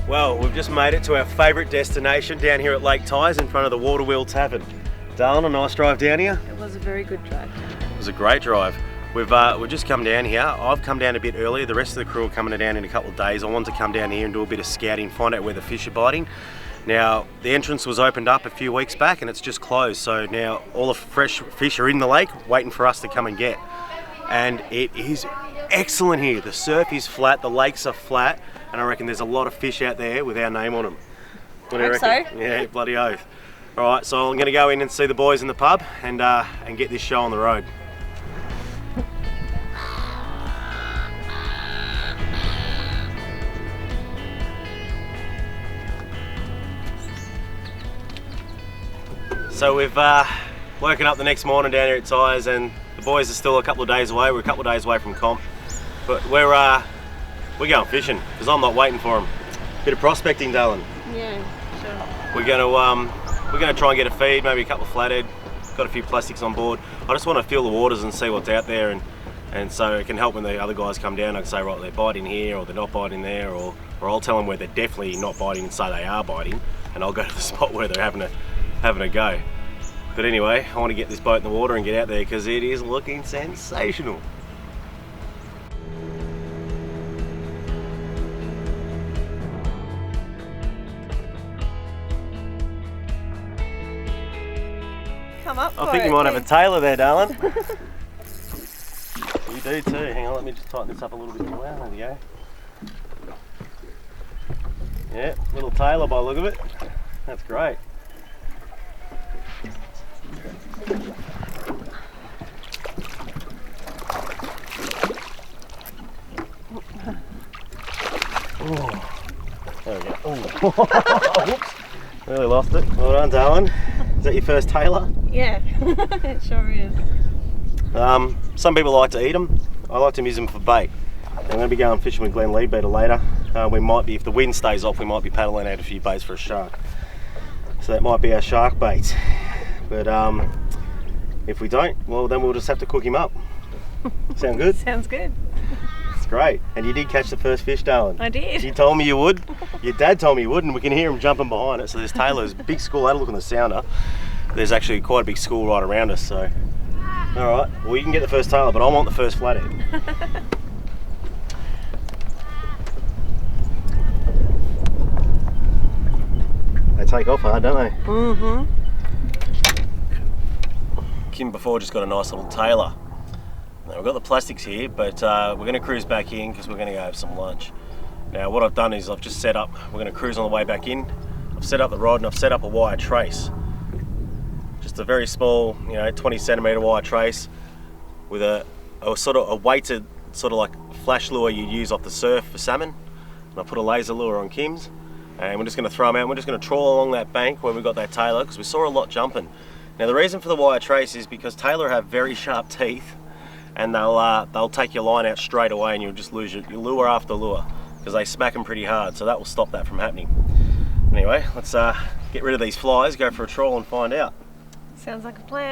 Well, we've just made it to our favourite destination down here at Lake Tyers in front of the Waterwheel Tavern. Darling, a nice drive down here? It was a very good drive. It was a great drive. We've just come down here. I've come down a bit earlier. The rest of the crew are coming down in a couple of days. I wanted to come down here and do a bit of scouting, find out where the fish are biting. Now, the entrance was opened up a few weeks back and it's just closed. So now all the fresh fish are in the lake waiting for us to come and get. And it is excellent here. The surf is flat, the lakes are flat, and I reckon there's a lot of fish out there with our name on them. What do you reckon? So. Yeah, bloody oath. All right, so I'm going to go in and see the boys in the pub and get this show on the road. So we've woken up the next morning down here at Tyers, and the boys are still a couple of days away. We're a couple of days away from comp, but we're going fishing because I'm not waiting for them. Bit of prospecting, darling. Yeah, sure. We're gonna try and get a feed, maybe a couple of flathead. Got a few plastics on board. I just want to feel the waters and see what's out there, and so it can help when the other guys come down. I can say, right, they're biting here, or they're not biting there, or I'll tell them where they're definitely not biting and say they are biting, and I'll go to the spot where they're having a go. But anyway, I want to get this boat in the water and get out there because it is looking sensational. Come up I think you might have a tailor there, darling. You do too. Hang on, let me just tighten this up a little bit more. There we go. Yeah, little tailor by the look of it. That's great. Oh, there we go. Oh. Whoops. Really lost it. Well done, darling. Is that your first tailor? Yeah, it sure is. Some people like to eat them. I like to use them for bait. I'm going to be going fishing with Glenn Leadbeater later. We might be, if the wind stays off, we might be paddling out a few baits for a shark. So that might be our shark bait. But if we don't, well then we'll just have to cook him up. Sound good? Sounds good. It's great. And you did catch the first fish, darling. I did. You told me you would. Your dad told me you would, and we can hear him jumping behind it. So there's Taylor's big school. Had a look on the sounder. There's actually quite a big school right around us. So, all right. Well, you can get the first tailor, but I want the first flathead. They take off hard, don't they? Mm-hmm. Kim before just got a nice little tailor. Now we've got the plastics here, but we're going to cruise back in because we're going to go have some lunch. Now what I've done is I've just set up, we're going to cruise on the way back in. I've set up the rod and I've set up a wire trace. Just a very small, 20 centimetre wire trace with a sort of a weighted, sort of like flash lure you use off the surf for salmon. And I put a laser lure on Kim's, and we're just going to throw them out. We're just going to trawl along that bank where we got that tailor because we saw a lot jumping. Now the reason for the wire trace is because tailor have very sharp teeth, and they'll take your line out straight away, and you'll just lose your lure after lure because they smack them pretty hard. So that will stop that from happening. Anyway, let's get rid of these flies, go for a trawl, and find out. Sounds like a plan.